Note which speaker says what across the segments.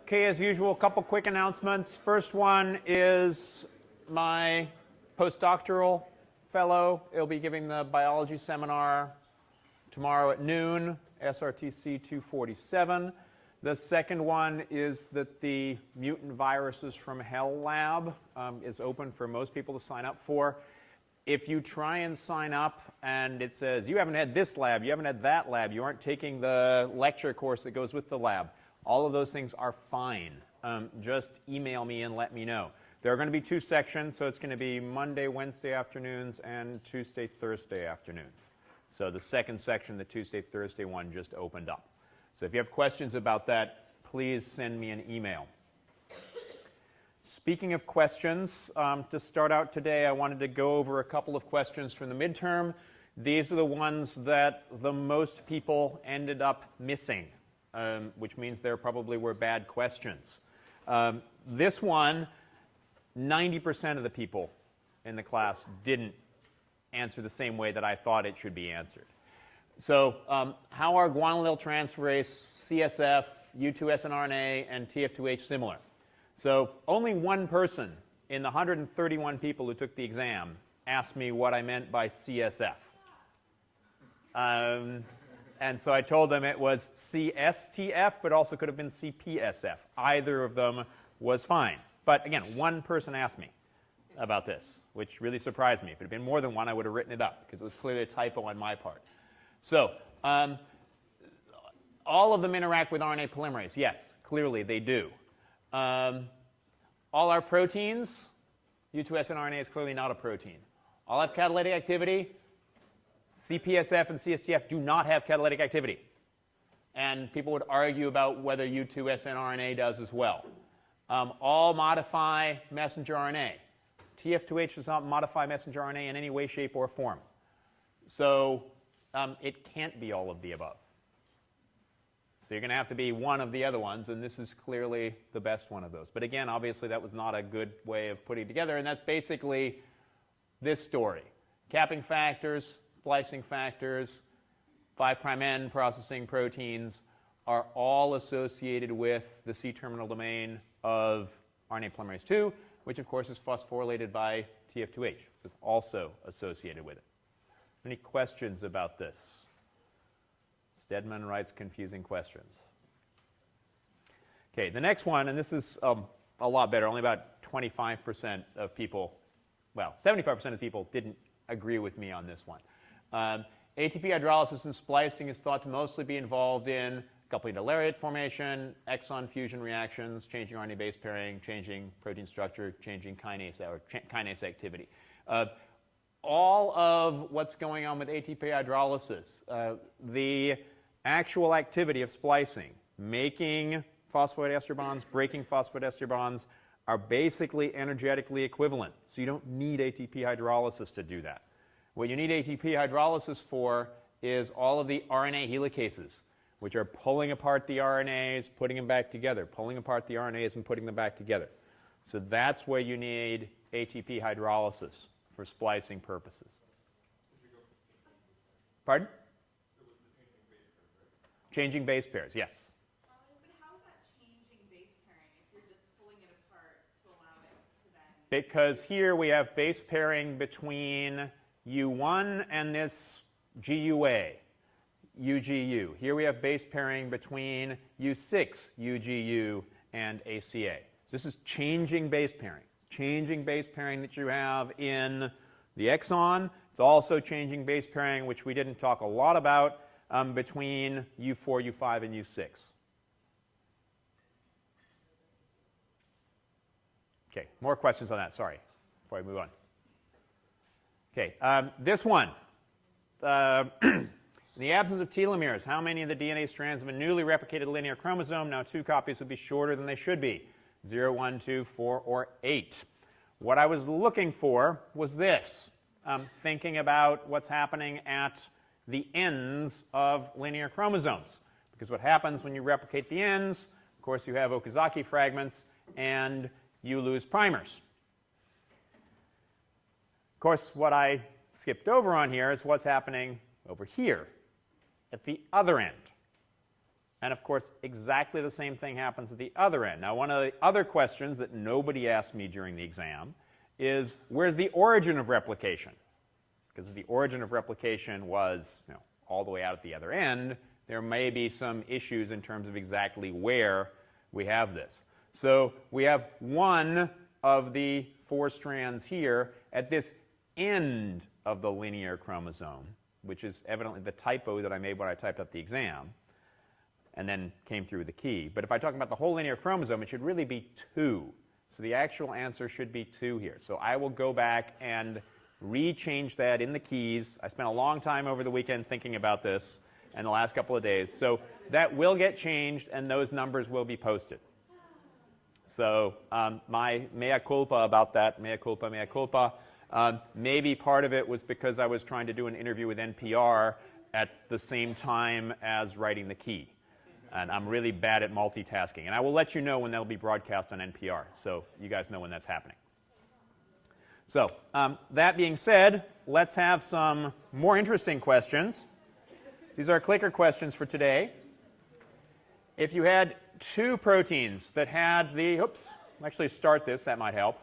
Speaker 1: Okay, as usual, a couple quick announcements. First one is my postdoctoral fellow. He'll be giving the biology seminar tomorrow at noon, SRTC 247. The second one is that the Mutant Viruses from Hell lab is open for most people to sign up for. If you try and sign up and it says, you haven't had this lab, you haven't had that lab, you aren't taking the lecture course that goes with the lab, all of those things are fine. Just email me and let me know. There are going to be two sections, so it's going to be Monday, Wednesday afternoons and Tuesday, Thursday afternoons. So the second section, the Tuesday, Thursday one, just opened up. So if you have questions about that, please send me an email. Speaking of questions, to start out today, I wanted to go over a couple of questions from the midterm. These are the ones that the most people ended up missing, which means there probably were bad questions. This one, 90% of the people in the class didn't answer the same way that I thought it should be answered. So how are guanylyl transferase, CSF, U2 snRNA, and TF2H similar? So only one person in the 131 people who took the exam asked me what I meant by CSF. And so I told them it was CSTF, but also could have been CPSF. Either of them was fine. But again, one person asked me about this, which really surprised me. If it had been more than one, I would have written it up, because it was clearly a typo on my part. So all of them interact with RNA polymerase. Yes, clearly they do. All our proteins, U2 snRNA is clearly not a protein. All have catalytic activity. CPSF and CSTF do not have catalytic activity. And people would argue about whether U2 snRNA does as well. All modify messenger RNA. TF2H does not modify messenger RNA in any way, shape, or form. So it can't be all of the above. So you're going to have to be one of the other ones, and this is clearly the best one of those. But again, obviously, that was not a good way of putting it together, and that's basically this story. Capping factors, splicing factors, 5'N processing proteins are all associated with the C-terminal domain of RNA polymerase II, which, of course, is phosphorylated by TF2H. It's also associated with it. Any questions about this? Stedman writes confusing questions. Okay, the next one, and this is a lot better. Only about 25% of people, well, 75% of people didn't agree with me on this one. ATP hydrolysis and splicing is thought to mostly be involved in coupling to lariat formation, exon fusion reactions, changing RNA base pairing, changing protein structure, changing kinase activity. All of what's going on with ATP hydrolysis, the actual activity of splicing, making phosphate ester bonds, breaking phosphate ester bonds, are basically energetically equivalent. So you don't need ATP hydrolysis to do that. What you need ATP hydrolysis for is all of the RNA helicases, which are pulling apart the RNAs, putting them back together, pulling apart the RNAs and putting them back together. So that's where you need ATP hydrolysis for splicing purposes. Pardon? Changing base pairs, yes.
Speaker 2: But how is that changing base pairing if you're just pulling it apart to allow it to then...
Speaker 1: Because here we have base pairing between U1 and this GUA, UGU. Here we have base pairing between U6, UGU, and ACA. So this is changing base pairing. Changing base pairing that you have in the exon. It's also changing base pairing, which we didn't talk a lot about, between U4, U5, and U6. Okay, more questions on that, sorry, before I move on. Okay, this one. In the absence of telomeres, how many of the DNA strands of a newly replicated linear chromosome, now 2 copies, would be shorter than they should be? 0, 1, 2, 4, or 8. What I was looking for was this, thinking about what's happening at the ends of linear chromosomes. Because what happens when you replicate the ends, of course, you have Okazaki fragments, and you lose primers. Of course, what I skipped over on here is what's happening over here at the other end. And of course, exactly the same thing happens at the other end. Now, one of the other questions that nobody asked me during the exam is, where's the origin of replication? Because if the origin of replication was all the way out at the other end, there may be some issues in terms of exactly where we have this. So we have one of the 4 strands here at this end of the linear chromosome, which is evidently the typo that I made when I typed up the exam, and then came through the key. But if I talk about the whole linear chromosome, it should really be 2. So the actual answer should be 2 here. So I will go back and rechange that in the keys. I spent a long time over the weekend thinking about this and the last couple of days. So that will get changed, and those numbers will be posted. So my mea culpa about that, mea culpa, mea culpa. Maybe part of it was because I was trying to do an interview with NPR at the same time as writing the key. And I'm really bad at multitasking. And I will let you know when that will be broadcast on NPR, so you guys know when that's happening. So that being said, let's have some more interesting questions. These are clicker questions for today. If you had 2 proteins that had the, oops, actually start this, that might help.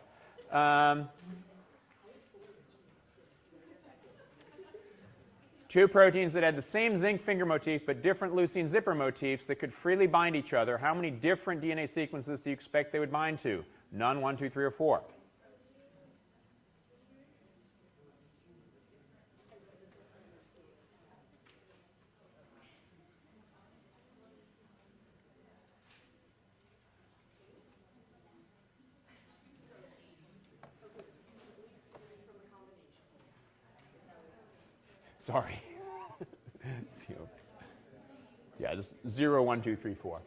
Speaker 1: 2 proteins that had the same zinc finger motif but different leucine zipper motifs that could freely bind each other, how many different DNA sequences do you expect they would bind to? None, 1, 2, 3, or 4? Sorry. Yeah, just 0, 1, 2, 3, 4.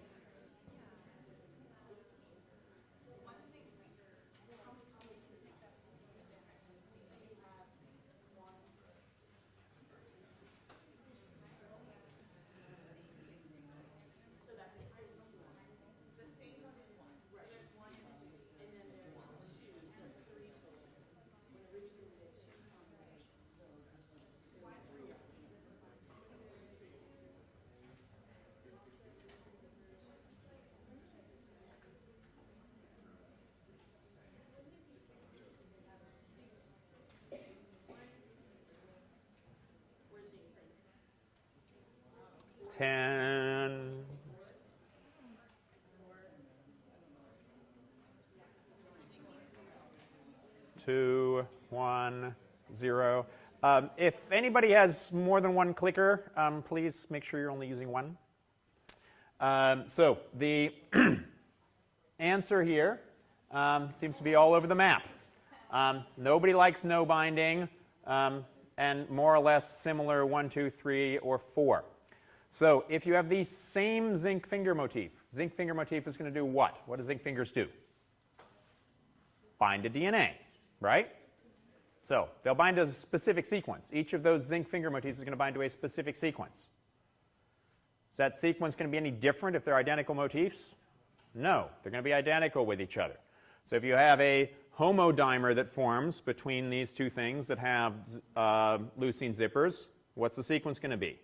Speaker 1: Ten. 2, 1, 0. If anybody has more than one clicker, please make sure you're only using one. So the answer here seems to be all over the map. Nobody likes no binding, and more or less similar 1, 2, 3, or 4. So if you have the same zinc finger motif is going to do what? What do zinc fingers do? Bind to DNA, right? So they'll bind to a specific sequence. Each of those zinc finger motifs is going to bind to a specific sequence. Is that sequence going to be any different if they're identical motifs? No, they're going to be identical with each other. So if you have a homodimer that forms between these 2 things that have leucine zippers, what's the sequence going to be?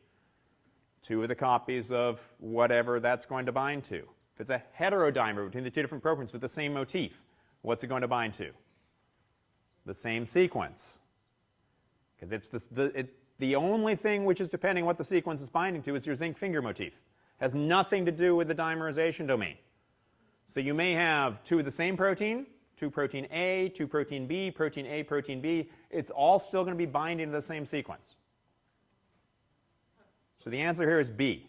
Speaker 1: 2 of the copies of whatever that's going to bind to. If it's a heterodimer between the 2 different proteins with the same motif, what's it going to bind to? The same sequence. Because it's the only thing which is depending what the sequence is binding to is your zinc finger motif. It has nothing to do with the dimerization domain. So you may have 2 of the same protein, 2 protein A, 2 protein B, protein A, protein B. It's all still going to be binding to the same sequence. So the answer here is B.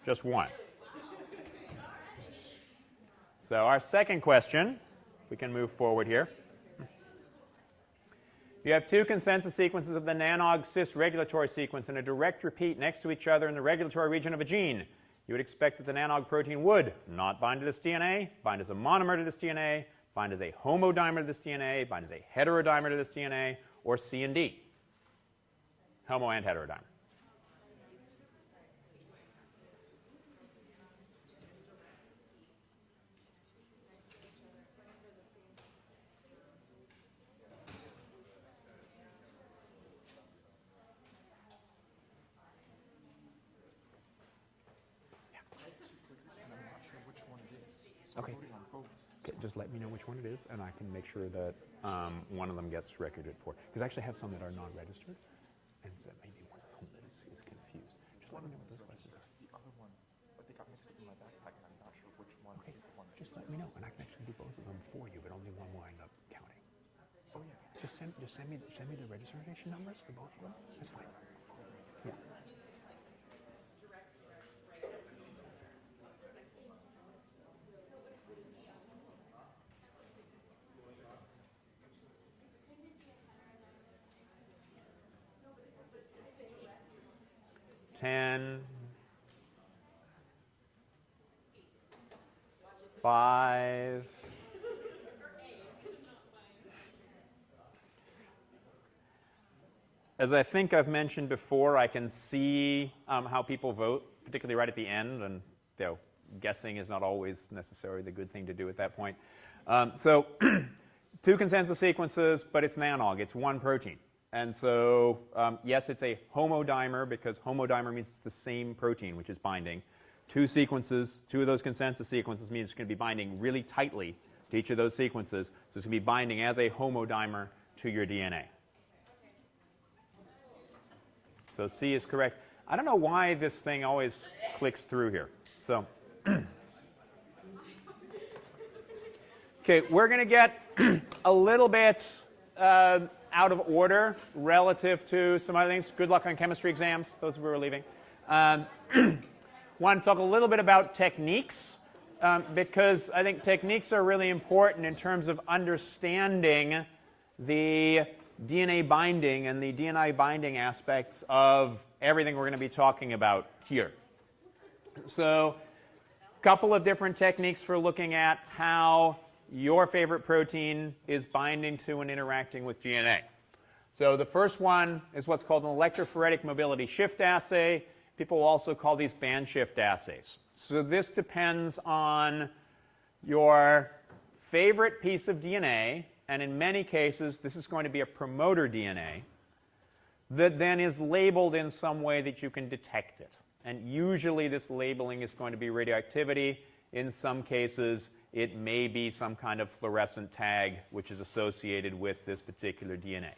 Speaker 1: Just 1. So our second question, if we can move forward here. You have 2 consensus sequences of the nanog cis regulatory sequence in a direct repeat next to each other in the regulatory region of a gene. You would expect that the nanog protein would not bind to this DNA, bind as a monomer to this DNA, bind as a homodimer to this DNA, bind as a heterodimer to this DNA, or C and D. Homo and heterodimer. Okay. Okay, just let me know which one it is, and I can make sure that one of them gets recorded for. Because I actually have some that are non-registered, and so maybe one of them is confused. Just let me know what those questions are.
Speaker 3: The other one, but they got mixed up in my backpack, and I'm not sure which one
Speaker 1: Okay,
Speaker 3: is the one.
Speaker 1: just let me know, and I can actually do both of them for you, but only one will end up counting.
Speaker 3: Oh yeah.
Speaker 1: Just send me the registration numbers for both of them. That's fine. Yeah. Ten, 5. As I think I've mentioned before, I can see how people vote, particularly right at the end, and guessing is not always necessarily the good thing to do at that point. So 2 consensus sequences, but it's an analog. It's one protein. And so, yes, it's a homodimer because homodimer means it's the same protein which is binding. 2 sequences, 2 of those consensus sequences means it's going to be binding really tightly to each of those sequences. So it's going to be binding as a homodimer to your DNA. So C is correct. I don't know why this thing always clicks through here. So, okay, we're going to get a little bit out of order relative to some other things. Good luck on chemistry exams, those of you who are leaving. Want to talk a little bit about techniques, because I think techniques are really important in terms of understanding the DNA binding and the DNA binding aspects of everything we're going to be talking about here. So, a couple of different techniques for looking at how your favorite protein is binding to and interacting with DNA. So the first one is what's called an electrophoretic mobility shift assay. People will also call these band shift assays. So this depends on your favorite piece of DNA, and in many cases this is going to be a promoter DNA that then is labeled in some way that you can detect it. And usually this labeling is going to be radioactivity. In some cases it may be some kind of fluorescent tag which is associated with this particular DNA.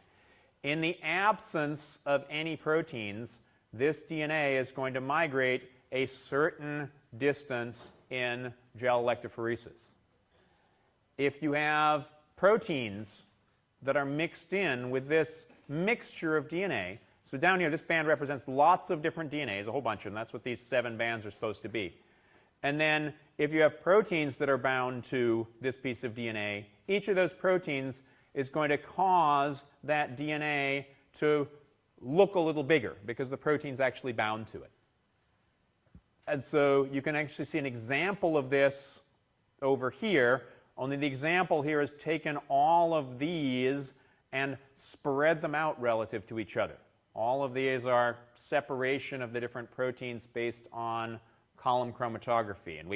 Speaker 1: In the absence of any proteins, this DNA is going to migrate a certain distance in gel electrophoresis. If you have proteins that are mixed in with this mixture of DNA, so down here this band represents lots of different DNAs, a whole bunch of them. That's what these 7 bands are supposed to be. And then if you have proteins that are bound to this piece of DNA, each of those proteins is going to cause that DNA to look a little bigger because the protein's actually bound to it. And so you can actually see an example of this over here, only the example here is taken all of these and spread them out relative to each other. All of these are separation of the different proteins based on column chromatography, and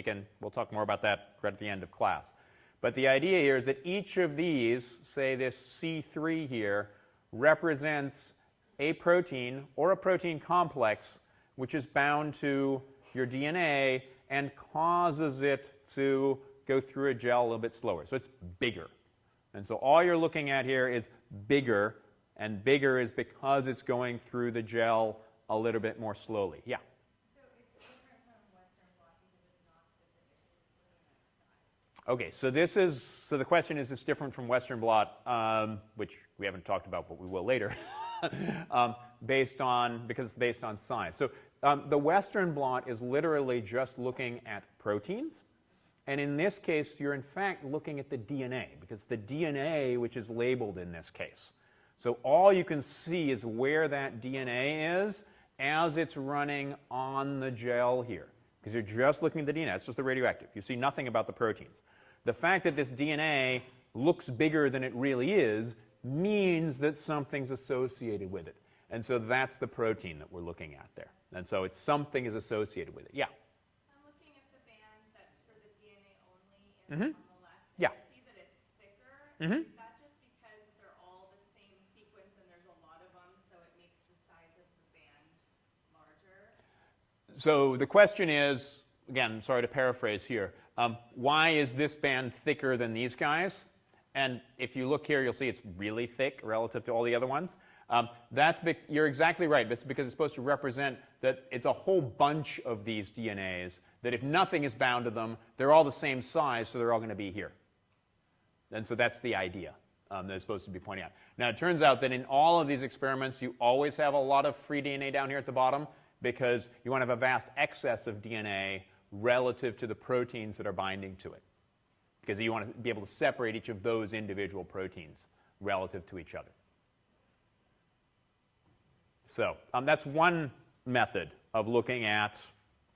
Speaker 1: we'll talk more about that right at the end of class. But the idea here is that each of these, say this C3 here, represents a protein or a protein complex which is bound to your DNA and causes it to go through a gel a little bit slower. So it's bigger. And so all you're looking at here is bigger, and bigger is because it's going through the gel a little bit more slowly. Yeah? Okay, so the question is this different from Western blot, which we haven't talked about, but we will later, because it's based on size. So the Western blot is literally just looking at proteins, and in this case, you're in fact looking at the DNA, because the DNA which is labeled in this case. So all you can see is where that DNA is as it's running on the gel here, because you're just looking at the DNA. It's just the radioactive. You see nothing about the proteins. The fact that this DNA looks bigger than it really is means that something's associated with it. And so that's the protein that we're looking at there. And so it's something is associated with it. Yeah?
Speaker 2: I'm looking at the band that's for the DNA only on the left.
Speaker 1: Yeah.
Speaker 2: I see that it's thicker. Is that just because they're all the same sequence and there's a lot of them, so it makes the size of the band larger?
Speaker 1: So the question is, again, sorry to paraphrase here, Why is this band thicker than these guys? And if you look here, you'll see it's really thick relative to all the other ones. You're exactly right. That's because it's supposed to represent that it's a whole bunch of these DNAs, that if nothing is bound to them, they're all the same size, so they're all going to be here. And so that's the idea that it's supposed to be pointing out. Now, it turns out that in all of these experiments, you always have a lot of free DNA down here at the bottom because you want to have a vast excess of DNA relative to the proteins that are binding to it, because you want to be able to separate each of those individual proteins relative to each other. So that's one method of looking at,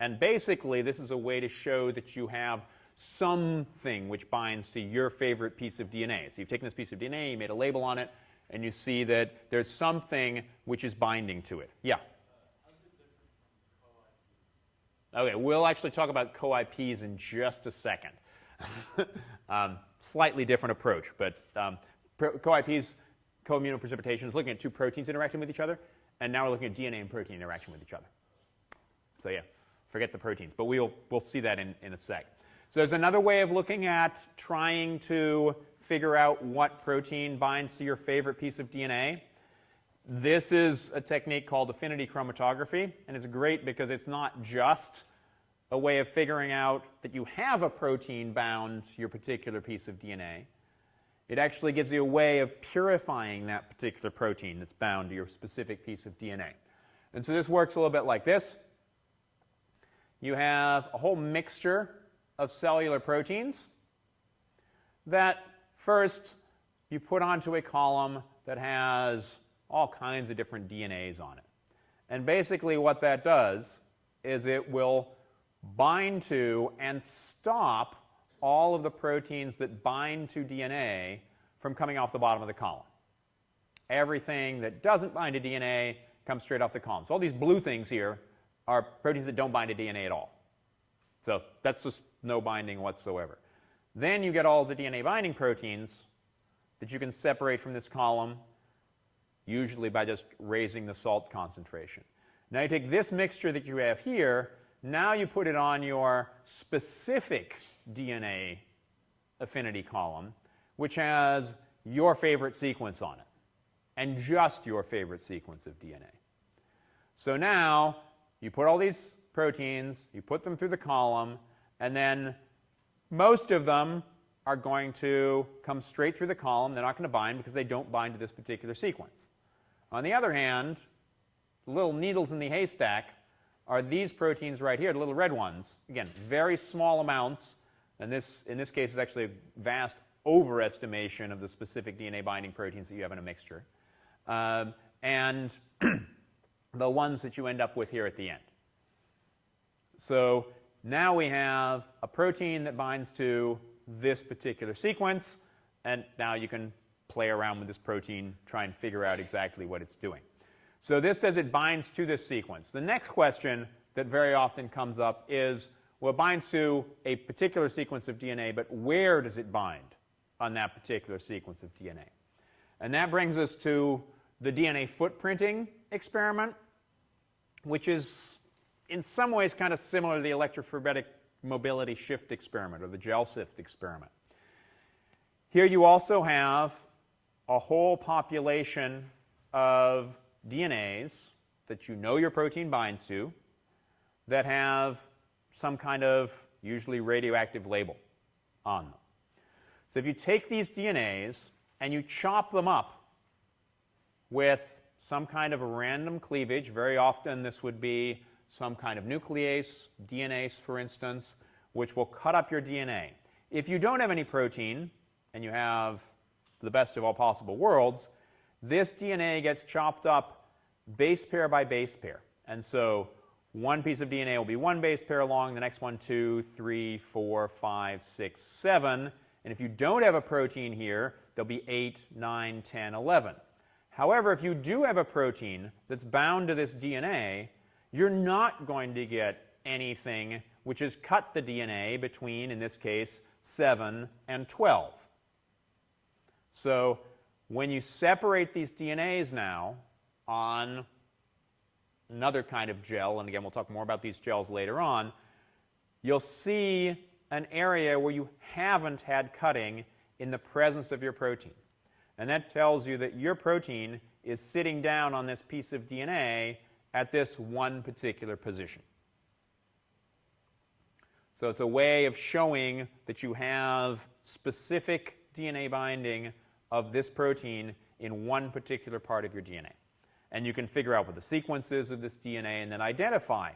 Speaker 1: and basically this is a way to show that you have something which binds to your favorite piece of DNA. So you've taken this piece of DNA, you made a label on it, and you see that there's something which is binding to it. Yeah? Okay, we'll actually talk about co-IPs in just a second. Slightly different approach, but co-IPs, co-immunoprecipitation, is looking at two proteins interacting with each other, and now we're looking at DNA and protein interaction with each other. So yeah, forget the proteins, but we'll see that in a sec. So there's another way of looking at trying to figure out what protein binds to your favorite piece of DNA. This is a technique called affinity chromatography, and it's great because it's not just a way of figuring out that you have a protein bound to your particular piece of DNA. It actually gives you a way of purifying that particular protein that's bound to your specific piece of DNA. And so this works a little bit like this. You have a whole mixture of cellular proteins that first you put onto a column that has all kinds of different DNAs on it. And basically what that does is it will bind to and stop all of the proteins that bind to DNA from coming off the bottom of the column. Everything that doesn't bind to DNA comes straight off the column. So all these blue things here are proteins that don't bind to DNA at all. So that's just no binding whatsoever. Then you get all the DNA binding proteins that you can separate from this column, usually by just raising the salt concentration. Now you take this mixture that you have here, now you put it on your specific DNA affinity column, which has your favorite sequence on it, and just your favorite sequence of DNA. So now you put all these proteins, you put them through the column, and then most of them are going to come straight through the column. They're not going to bind because they don't bind to this particular sequence. On the other hand, the little needles in the haystack are these proteins right here, the little red ones. Again, very small amounts, and this, in this case, is actually a vast overestimation of the specific DNA binding proteins that you have in a mixture, and the ones that you end up with here at the end. So now we have a protein that binds to this particular sequence, and now you can play around with this protein, try and figure out exactly what it's doing. So this says it binds to this sequence. The next question that very often comes up is, well, it binds to a particular sequence of DNA, but where does it bind on that particular sequence of DNA? And that brings us to the DNA footprinting experiment, which is in some ways kind of similar to the electrophoretic mobility shift experiment or the gel sift experiment. Here you also have a whole population of DNAs that you know your protein binds to that have some kind of usually radioactive label on them. So if you take these DNAs and you chop them up with some kind of a random cleavage, very often this would be some kind of nuclease, DNase for instance, which will cut up your DNA. If you don't have any protein and you have the best of all possible worlds, this DNA gets chopped up base pair by base pair. And so one piece of DNA will be one base pair long, the next one 2, 3, 4, 5, 6, 7. And if you don't have a protein here, there'll be 8, 9, 10, 11. However, if you do have a protein that's bound to this DNA, you're not going to get anything which has cut the DNA between, in this case, 7 and 12. So when you separate these DNAs now on another kind of gel, and again, we'll talk more about these gels later on, you'll see an area where you haven't had cutting in the presence of your protein. And that tells you that your protein is sitting down on this piece of DNA at this one particular position. So it's a way of showing that you have specific DNA binding of this protein in one particular part of your DNA. And you can figure out what the sequence is of this DNA and then identify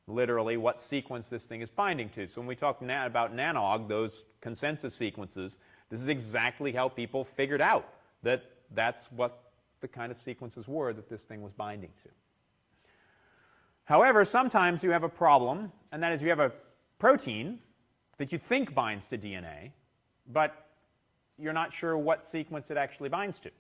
Speaker 1: literally what sequence this thing is binding to. So when we talk about NANOG, those consensus sequences, this is exactly how people figured out that that's what the kind of sequences were that this thing was binding to. However, sometimes you have a problem, and that is you have a protein that you think binds to DNA, but you're not sure what sequence it actually binds to.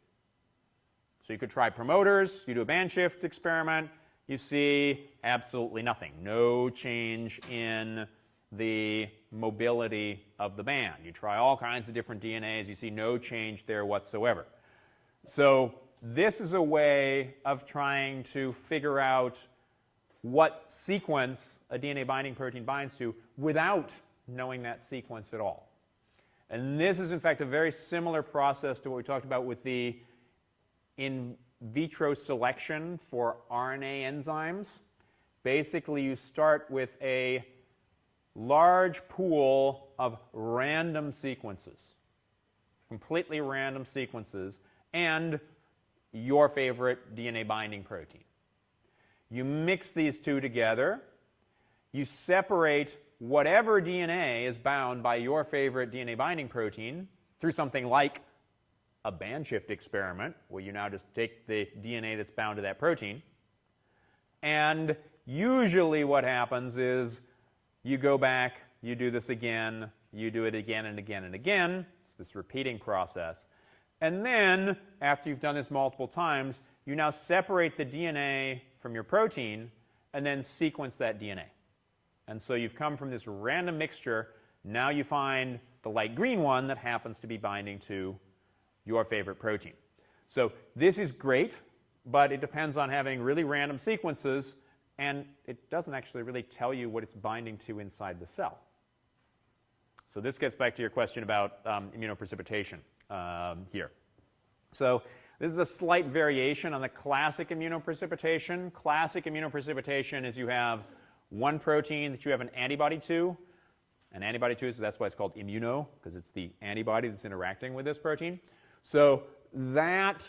Speaker 1: So you could try promoters, you do a band shift experiment, you see absolutely nothing, no change in the mobility of the band. You try all kinds of different DNAs, you see no change there whatsoever. So this is a way of trying to figure out what sequence a DNA binding protein binds to without knowing that sequence at all. And this is, in fact, a very similar process to what we talked about with the in vitro selection for RNA enzymes. Basically, you start with a large pool of random sequences, completely random sequences, and your favorite DNA binding protein. You mix these two together. You separate whatever DNA is bound by your favorite DNA binding protein through something like a band shift experiment, where you now just take the DNA that's bound to that protein. And usually what happens is you go back, you do this again, you do it again and again and again. It's this repeating process. And then, after you've done this multiple times, you now separate the DNA from your protein and then sequence that DNA. And so you've come from this random mixture. Now you find the light green one that happens to be binding to your favorite protein. So this is great, but it depends on having really random sequences, and it doesn't actually really tell you what it's binding to inside the cell. So this gets back to your question about immunoprecipitation here. So this is a slight variation on the classic immunoprecipitation. Classic immunoprecipitation is you have one protein that you have an antibody to, so that's why it's called immuno, because it's the antibody that's interacting with this protein. So that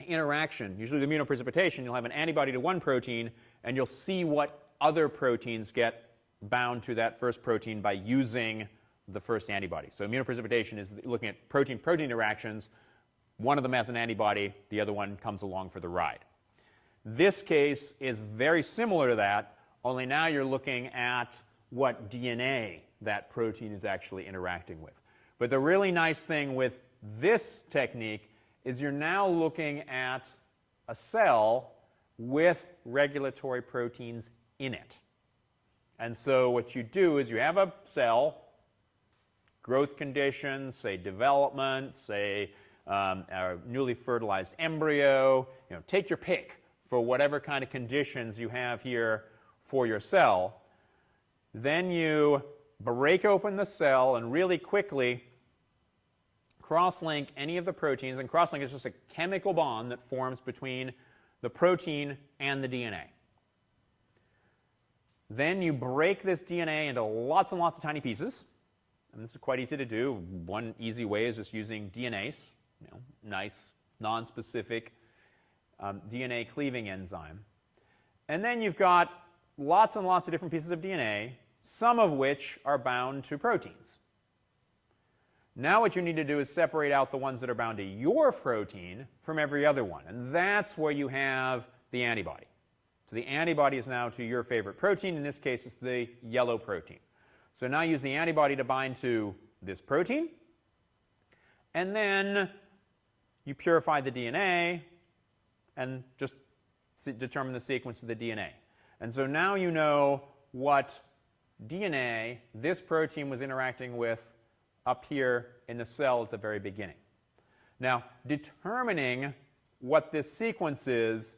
Speaker 1: interaction, usually the immunoprecipitation, you'll have an antibody to one protein, and you'll see what other proteins get bound to that first protein by using the first antibody. So immunoprecipitation is looking at protein-protein interactions. One of them has an antibody, the other one comes along for the ride. This case is very similar to that, only now you're looking at what DNA that protein is actually interacting with. But the really nice thing with this technique is you're now looking at a cell with regulatory proteins in it. And so what you do is you have a cell, growth conditions, say development, say a newly fertilized embryo, take your pick for whatever kind of conditions you have here for your cell. Then you break open the cell and really quickly cross-link any of the proteins, and cross-link is just a chemical bond that forms between the protein and the DNA. Then you break this DNA into lots and lots of tiny pieces, and this is quite easy to do. One easy way is just using DNase, nice, non-specific DNA cleaving enzyme. And then you've got lots and lots of different pieces of DNA, some of which are bound to proteins. Now what you need to do is separate out the ones that are bound to your protein from every other one. And that's where you have the antibody. So the antibody is now to your favorite protein. In this case, it's the yellow protein. So now use the antibody to bind to this protein. And then you purify the DNA and just determine the sequence of the DNA. And so now you know what DNA this protein was interacting with up here in the cell at the very beginning. Now, determining what this sequence is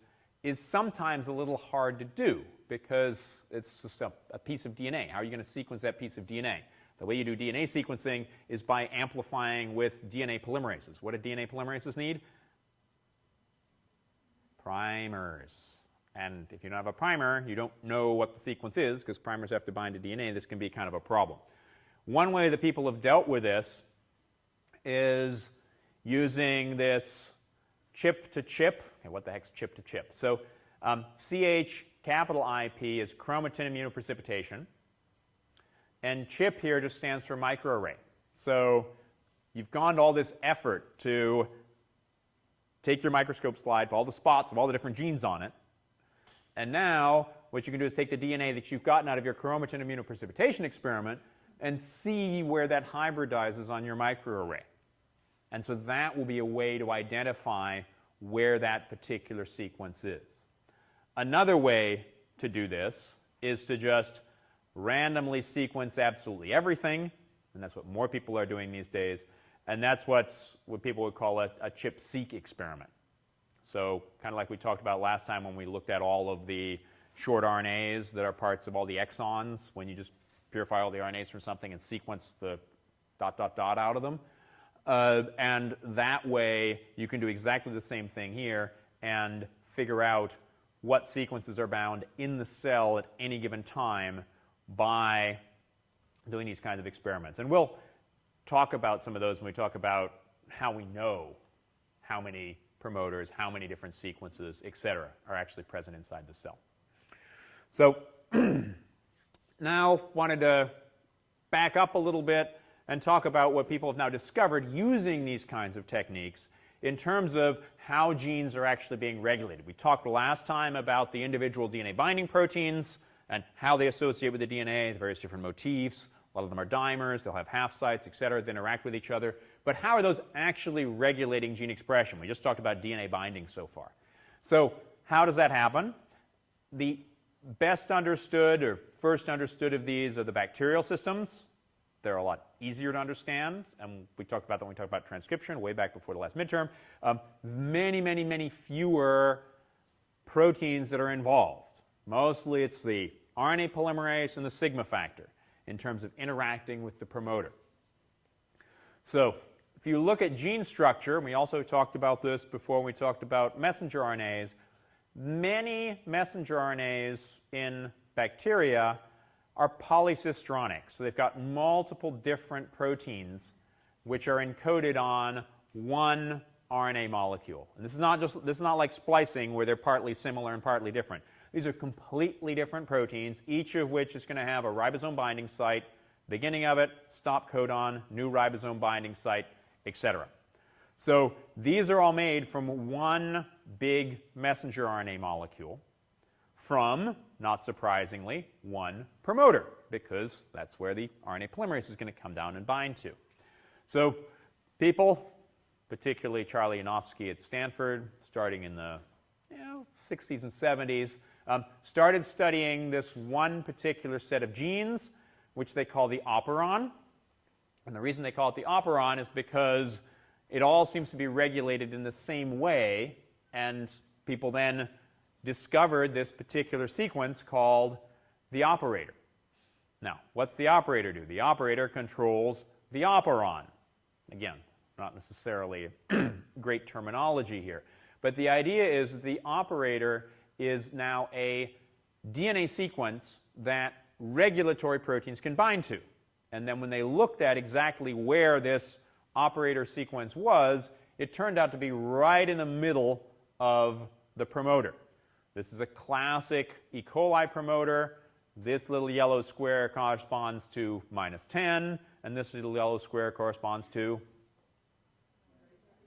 Speaker 1: sometimes a little hard to do, because it's just a piece of DNA. How are you going to sequence that piece of DNA? The way you do DNA sequencing is by amplifying with DNA polymerases. What do DNA polymerases need? Primers. And if you don't have a primer, you don't know what the sequence is, because primers have to bind to DNA. This can be kind of a problem. One way that people have dealt with this is using this chip-to-chip. Okay, what the heck's chip-to-chip? So CH capital IP is chromatin immunoprecipitation. And chip here just stands for microarray. So you've gone to all this effort to take your microscope slide, put all the spots of all the different genes on it. And now what you can do is take the DNA that you've gotten out of your chromatin immunoprecipitation experiment and see where that hybridizes on your microarray. And so that will be a way to identify where that particular sequence is. Another way to do this is to just randomly sequence absolutely everything, and that's what more people are doing these days, and that's what people would call a chip-seq experiment. So kind of like we talked about last time when we looked at all of the short RNAs that are parts of all the exons, when you just purify all the RNAs from something and sequence the ... out of them. And that way you can do exactly the same thing here and figure out what sequences are bound in the cell at any given time by doing these kinds of experiments. And we'll talk about some of those when we talk about how we know how many promoters, how many different sequences, et cetera, are actually present inside the cell. So now wanted to back up a little bit and talk about what people have now discovered using these kinds of techniques in terms of how genes are actually being regulated. We talked last time about the individual DNA binding proteins and how they associate with the DNA, the various different motifs. A lot of them are dimers, they'll have half sites, et cetera, that interact with each other. But how are those actually regulating gene expression? We just talked about DNA binding so far. So how does that happen? The best understood or first understood of these are the bacterial systems. They're a lot easier to understand, and we talked about that when we talked about transcription way back before the last midterm. Many fewer proteins that are involved. Mostly it's the RNA polymerase and the sigma factor in terms of interacting with the promoter. So if you look at gene structure, and we also talked about this before when we talked about messenger RNAs, many messenger RNAs in bacteria are polycistronic. So they've got multiple different proteins which are encoded on one RNA molecule. And this is not like splicing where they're partly similar and partly different. These are completely different proteins, each of which is going to have a ribosome binding site, beginning of it, stop codon, new ribosome binding site, etc. So these are all made from one big messenger RNA molecule from, not surprisingly, one promoter, because that's where the RNA polymerase is going to come down and bind to. So people, particularly Charlie Yanofsky at Stanford, starting in the 60s and 70s, started studying this one particular set of genes, which they call the Operon. And the reason they call it the Operon is because it all seems to be regulated in the same way, and people then discovered this particular sequence called the operator. Now, what's the operator do? The operator controls the Operon. Again, not necessarily great terminology here, but the idea is that the operator is now a DNA sequence that regulatory proteins can bind to. And then when they looked at exactly where this operator sequence was, it turned out to be right in the middle of the promoter. This is a classic E. coli promoter. This little yellow square corresponds to -10, and this little yellow square corresponds to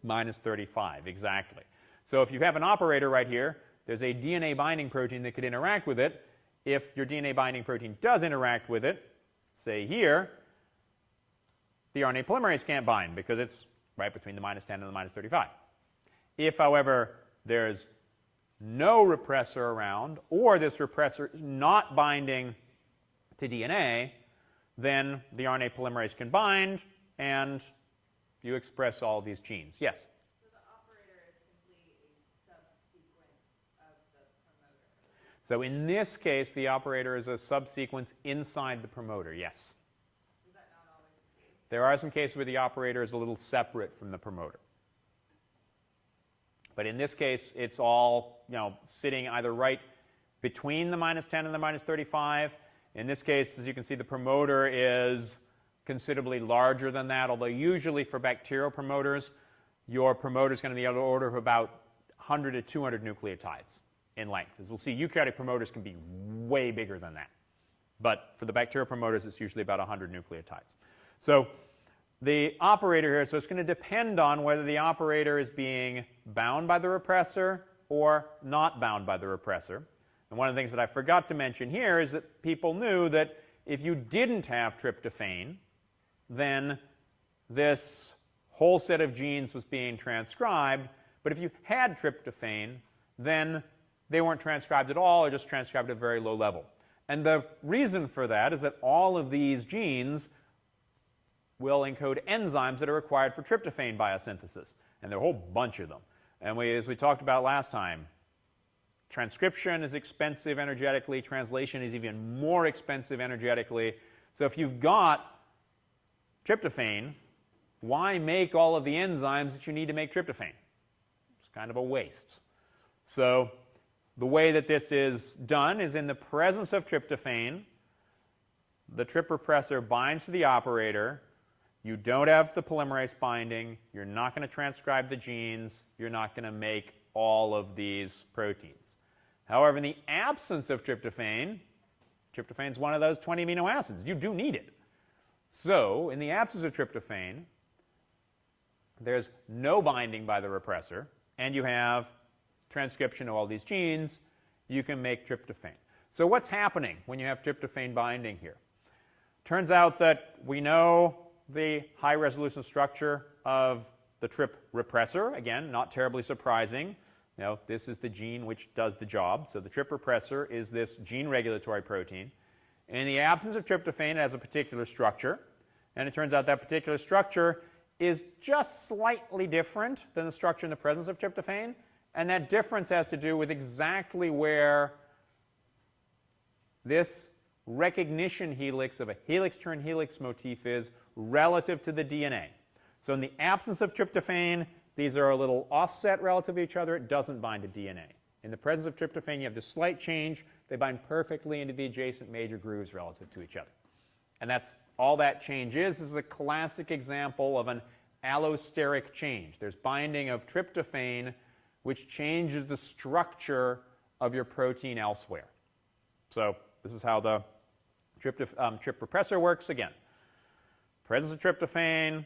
Speaker 1: -35, exactly. So if you have an operator right here, there's a DNA binding protein that could interact with it. If your DNA binding protein does interact with it, say here, the RNA polymerase can't bind because it's right between the -10 and the -35. If, however, there's no repressor around, or this repressor is not binding to DNA, then the RNA polymerase can bind, and you express all these genes. Yes? So in this case, the operator is a subsequence inside the promoter. Yes?
Speaker 2: Is that not always the case?
Speaker 1: There are some cases where the operator is a little separate from the promoter. But in this case, it's all, sitting either right between the -10 and the -35. In this case, as you can see, the promoter is considerably larger than that, although usually for bacterial promoters, your promoter is going to be on the order of about 100 to 200 nucleotides in length. As we'll see, eukaryotic promoters can be way bigger than that. But for the bacterial promoters, it's usually about 100 nucleotides. So the operator here, so it's going to depend on whether the operator is being bound by the repressor or not bound by the repressor. And one of the things that I forgot to mention here is that people knew that if you didn't have tryptophan, then this whole set of genes was being transcribed. But if you had tryptophan, then they weren't transcribed at all or just transcribed at a very low level. And the reason for that is that all of these genes will encode enzymes that are required for tryptophan biosynthesis. And there are a whole bunch of them. And as we talked about last time, transcription is expensive energetically. Translation is even more expensive energetically. So if you've got tryptophan, why make all of the enzymes that you need to make tryptophan? It's kind of a waste. So the way that this is done is in the presence of tryptophan, the Trp repressor binds to the operator. You don't have the polymerase binding. You're not going to transcribe the genes. You're not going to make all of these proteins. However, in the absence of tryptophan, tryptophan is one of those 20 amino acids. You do need it. So in the absence of tryptophan, there's no binding by the repressor, and you have transcription of all these genes. You can make tryptophan. So what's happening when you have tryptophan binding here? Turns out that we know the high resolution structure of the Trp repressor. Again, not terribly surprising. This is the gene which does the job. So the Trp repressor is this gene regulatory protein. In the absence of tryptophan, it has a particular structure. And it turns out that particular structure is just slightly different than the structure in the presence of tryptophan. And that difference has to do with exactly where this recognition helix of a helix-turn-helix motif is relative to the DNA. So in the absence of tryptophan, these are a little offset relative to each other. It doesn't bind to DNA. In the presence of tryptophan, you have this slight change. They bind perfectly into the adjacent major grooves relative to each other. And that's all that change is. This is a classic example of an allosteric change. There's binding of tryptophan, which changes the structure of your protein elsewhere. So this is how the Trp repressor works. Again, presence of tryptophan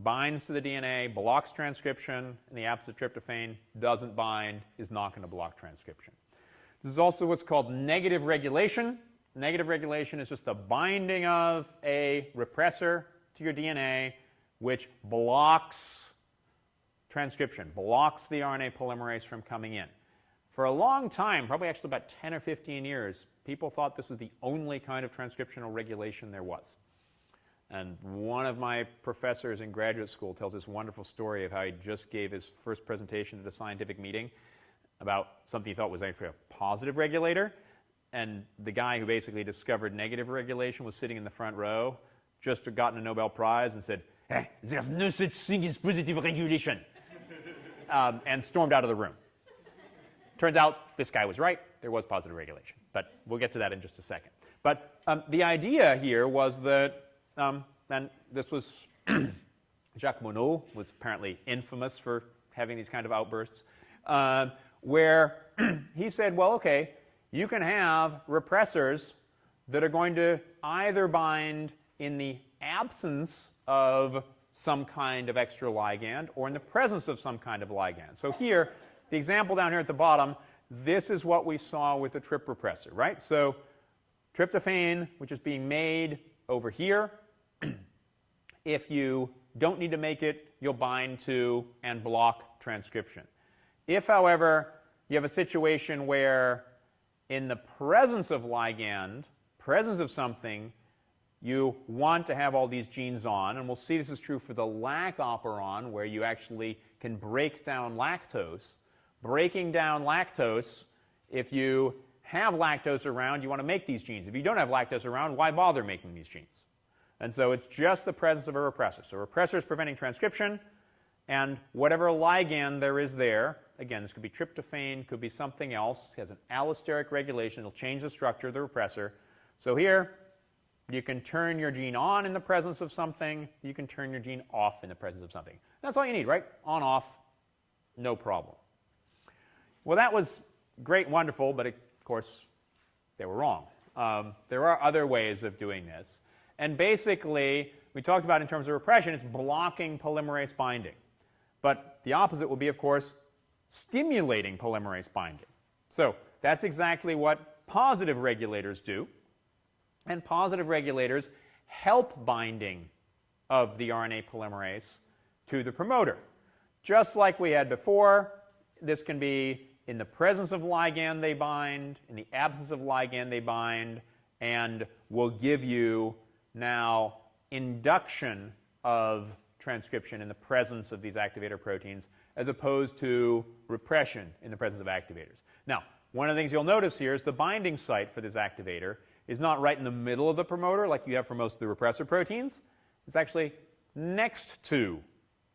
Speaker 1: binds to the DNA, blocks transcription. In the absence of tryptophan, doesn't bind, is not going to block transcription. This is also what's called negative regulation. Negative regulation is just the binding of a repressor to your DNA, which blocks transcription, blocks the RNA polymerase from coming in. For a long time, probably actually about 10 or 15 years, people thought this was the only kind of transcriptional regulation there was. And one of my professors in graduate school tells this wonderful story of how he just gave his first presentation at a scientific meeting about something he thought was actually a positive regulator. And the guy who basically discovered negative regulation was sitting in the front row, just had gotten a Nobel Prize, and said, "Hey, there's no such thing as positive regulation," and stormed out of the room. Turns out this guy was right. There was positive regulation. But we'll get to that in just a second. But the idea here was that, and this was Jacques Monod was apparently infamous for having these kind of outbursts, where he said, well, okay, you can have repressors that are going to either bind in the absence of some kind of extra ligand or in the presence of some kind of ligand. So here, the example down here at the bottom, this is what we saw with the Trp repressor, right? So tryptophan, which is being made over here, if you don't need to make it, you'll bind to and block transcription. If, however, you have a situation where in the presence of ligand, presence of something, you want to have all these genes on, and we'll see this is true for the lac operon, where you actually can break down lactose. Breaking down lactose, if you have lactose around, you want to make these genes. If you don't have lactose around, why bother making these genes? And so it's just the presence of a repressor. So a repressor is preventing transcription, and whatever ligand there is there, again, this could be tryptophan, could be something else, it has an allosteric regulation, it'll change the structure of the repressor. So here, you can turn your gene on in the presence of something, you can turn your gene off in the presence of something. That's all you need, right? On, off, no problem. Well, that was great, wonderful, but of course, they were wrong. There are other ways of doing this. And basically, we talked about in terms of repression, it's blocking polymerase binding. But the opposite would be, of course, stimulating polymerase binding. So that's exactly what positive regulators do. And positive regulators help binding of the RNA polymerase to the promoter. Just like we had before, this can be in the presence of ligand they bind, in the absence of ligand they bind, and will give you now induction of transcription in the presence of these activator proteins as opposed to repression in the presence of activators. Now, one of the things you'll notice here is the binding site for this activator is not right in the middle of the promoter like you have for most of the repressor proteins. It's actually next to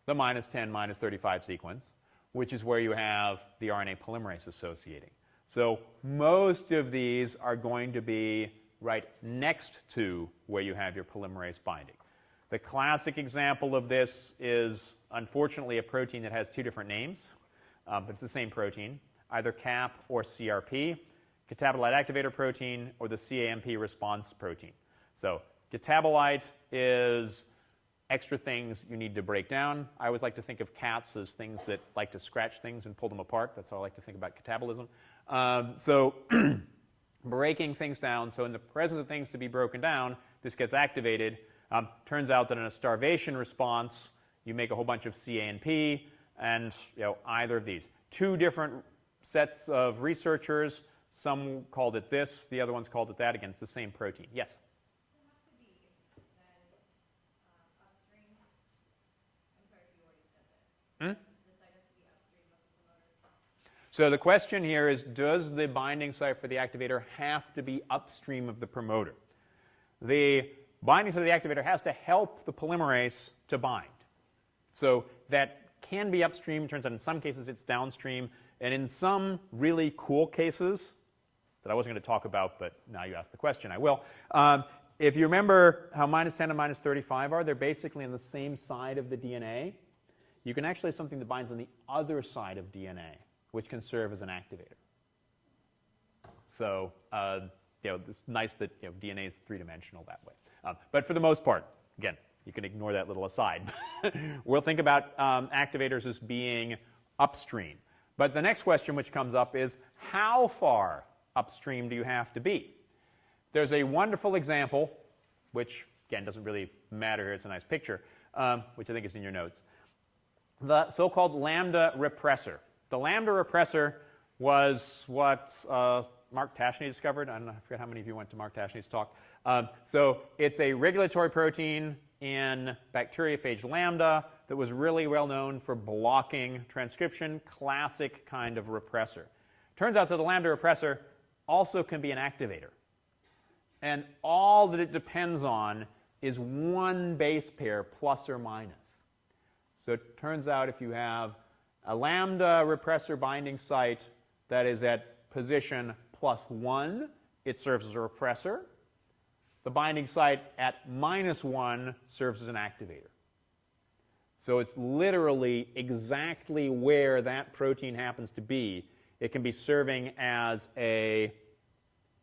Speaker 1: the -10, -35 sequence, which is where you have the RNA polymerase associating. So most of these are going to be right next to where you have your polymerase binding. The classic example of this is, unfortunately, a protein that has two different names, but it's the same protein, either CAP or CRP, catabolite activator protein, or the CAMP response protein. So catabolite is extra things you need to break down. I always like to think of cats as things that like to scratch things and pull them apart. That's how I like to think about catabolism. So breaking things down, so in the presence of things to be broken down, this gets activated. Turns out that in a starvation response, you make a whole bunch of C, A, and P, and either of these. Two different sets of researchers. Some called it this, the other ones called it that. Again, it's the same protein. Yes? So the question here is, does the binding site for the activator have to be upstream of the promoter? The binding site of the activator has to help the polymerase to bind. So that can be upstream. Turns out in some cases it's downstream. And in some really cool cases that I wasn't going to talk about, but now you asked the question, I will. If you remember how -10 and -35 are, they're basically on the same side of the DNA. You can actually have something that binds on the other side of DNA, which can serve as an activator. So it's nice that DNA is three-dimensional that way. But for the most part, again, you can ignore that little aside. We'll think about activators as being upstream. But the next question which comes up is, how far upstream do you have to be? There's a wonderful example, which, again, doesn't really matter here. It's a nice picture, which I think is in your notes. The so-called Lambda repressor. The Lambda repressor was what Mark Tashney discovered. I forget how many of you went to Mark Tashney's talk. So it's a regulatory protein in bacteriophage lambda that was really well known for blocking transcription, classic kind of repressor. Turns out that the Lambda repressor also can be an activator. And all that it depends on is one base pair plus or minus. So it turns out if you have a Lambda repressor binding site that is at position +1, it serves as a repressor. The binding site at -1 serves as an activator. So it's literally exactly where that protein happens to be. It can be serving as an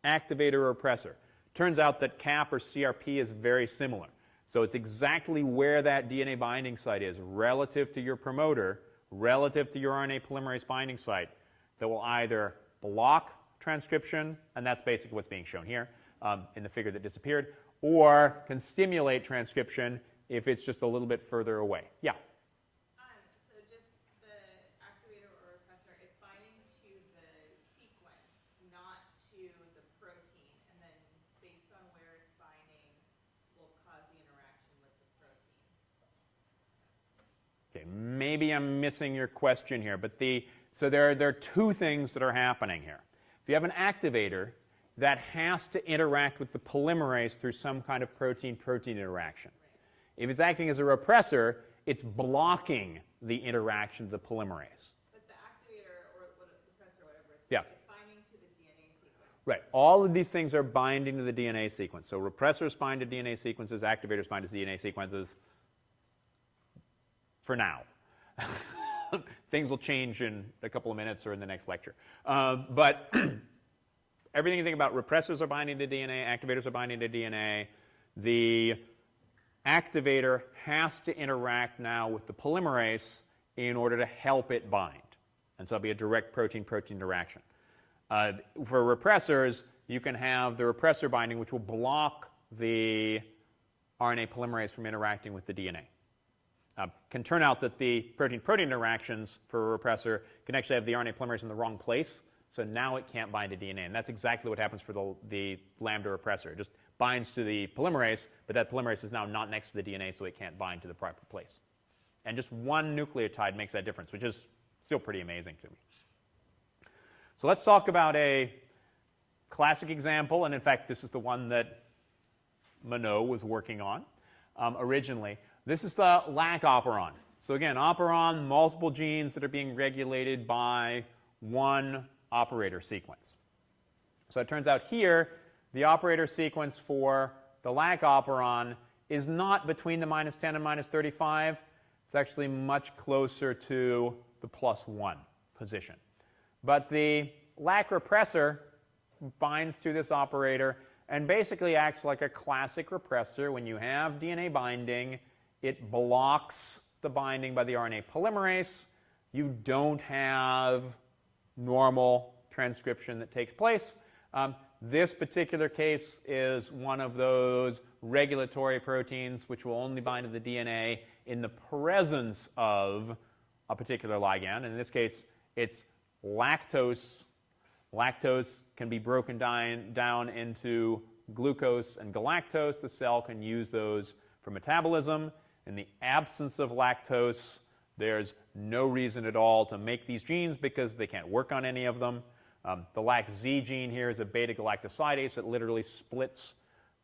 Speaker 1: activator or repressor. Turns out that CAP or CRP is very similar. So it's exactly where that DNA binding site is relative to your promoter, relative to your RNA polymerase binding site, that will either block transcription, and that's basically what's being shown here in the figure that disappeared, or can stimulate transcription if it's just a little bit further away. Yeah?
Speaker 2: So just the activator or repressor, it's binding to the sequence, not to the protein, and then based on where it's binding will cause the interaction with the protein.
Speaker 1: Okay, maybe I'm missing your question here, but so there are two things that are happening here. If you have an activator, that has to interact with the polymerase through some kind of protein-protein interaction. If it's acting as a repressor, it's blocking the interaction of the polymerase.
Speaker 2: But the activator or repressor, whatever,
Speaker 1: Yeah.
Speaker 2: it's binding to the DNA sequence.
Speaker 1: Right. All of these things are binding to the DNA sequence. So repressors bind to DNA sequences, activators bind to DNA sequences for now. Things will change in a couple of minutes or in the next lecture. But everything you think about, repressors are binding to DNA, activators are binding to DNA. The activator has to interact now with the polymerase in order to help it bind. And so it'll be a direct protein-protein interaction. For repressors, you can have the repressor binding, which will block the RNA polymerase from interacting with the DNA. Can turn out that the protein-protein interactions for a repressor can actually have the RNA polymerase in the wrong place, so now it can't bind to DNA. And that's exactly what happens for the Lambda repressor. It just binds to the polymerase, but that polymerase is now not next to the DNA, so it can't bind to the proper place. And just one nucleotide makes that difference, which is still pretty amazing to me. So let's talk about a classic example, and in fact, this is the one that Monod was working on originally. This is the lac operon. So again, operon, multiple genes that are being regulated by one operator sequence. So it turns out here, the operator sequence for the lac operon is not between the -10 and -35. It's actually much closer to the +1 position. But the lac repressor binds to this operator and basically acts like a classic repressor. When you have DNA binding, it blocks the binding by the RNA polymerase. You don't have normal transcription that takes place. This particular case is one of those regulatory proteins which will only bind to the DNA in the presence of a particular ligand. In this case, it's lactose. Lactose can be broken down into glucose and galactose. The cell can use those for metabolism. In the absence of lactose, there's no reason at all to make these genes because they can't work on any of them. The LAC-Z gene here is a beta-galactosidase that literally splits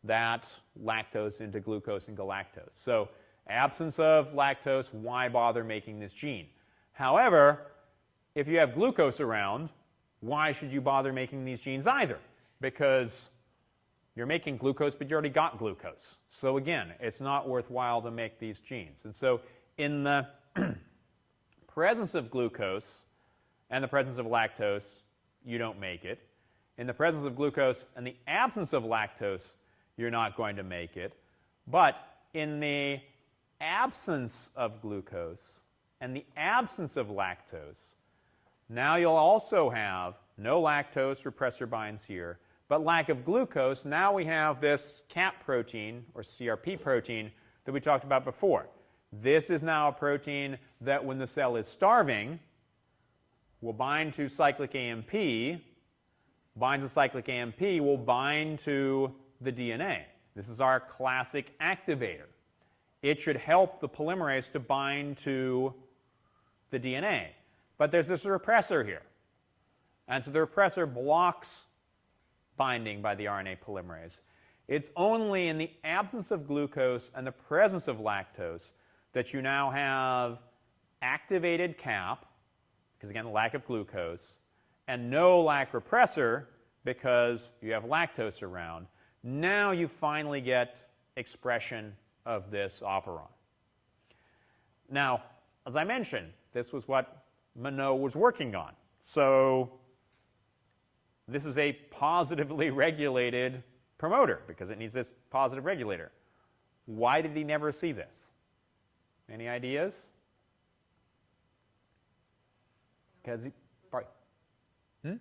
Speaker 1: that lactose into glucose and galactose. So absence of lactose, why bother making this gene? However, if you have glucose around, why should you bother making these genes either? Because you're making glucose, but you already got glucose. So again, it's not worthwhile to make these genes. And so in the presence of glucose and the presence of lactose, you don't make it. In the presence of glucose and the absence of lactose, you're not going to make it. But in the absence of glucose and the absence of lactose, now you'll also have no lactose, repressor binds here, but lack of glucose. Now we have this CAP protein, or CRP protein, that we talked about before. This is now a protein that when the cell is starving will bind to cyclic AMP, binds to cyclic AMP, will bind to the DNA. This is our classic activator. It should help the polymerase to bind to the DNA. But there's this repressor here. And so the repressor blocks binding by the RNA polymerase. It's only in the absence of glucose and the presence of lactose that you now have activated CAP, because again, lack of glucose, and no lac repressor because you have lactose around. Now you finally get expression of this operon. Now, as I mentioned, this was what Monod was working on. So this is a positively regulated promoter because it needs this positive regulator. Why did he never see this? Any ideas? Because he, sorry.
Speaker 2: Did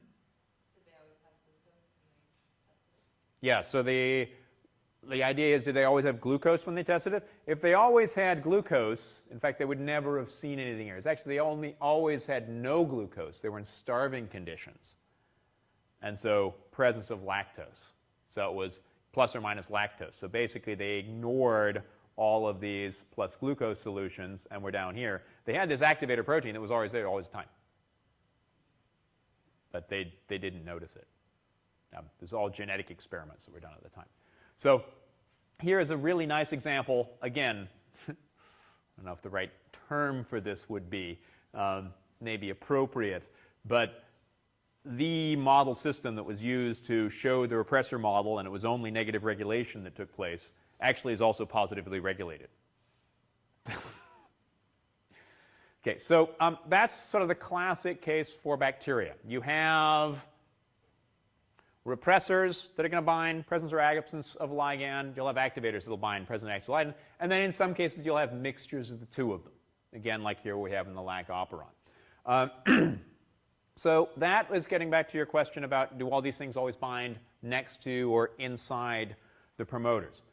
Speaker 2: they always have glucose when they tested it?
Speaker 1: Yeah, so the idea is, did they always have glucose when they tested it? If they always had glucose, in fact, they would never have seen anything here. It's actually they always had no glucose. They were in starving conditions. And so presence of lactose. So it was plus or minus lactose. So basically they ignored all of these plus glucose solutions and were down here. They had this activator protein that was always there all the time. but they didn't notice it. There's all genetic experiments that were done at the time. So here is a really nice example. Again, I don't know if the right term for this would be maybe appropriate, but the model system that was used to show the repressor model, and it was only negative regulation that took place, actually is also positively regulated. Okay, so that's sort of the classic case for bacteria. You have repressors that are going to bind presence or absence of ligand. You'll have activators that will bind present or absent ligand. And then in some cases, you'll have mixtures of the two of them. Again, like here we have in the lac Operon. So that is getting back to your question about, do all these things always bind next to or inside the promoters?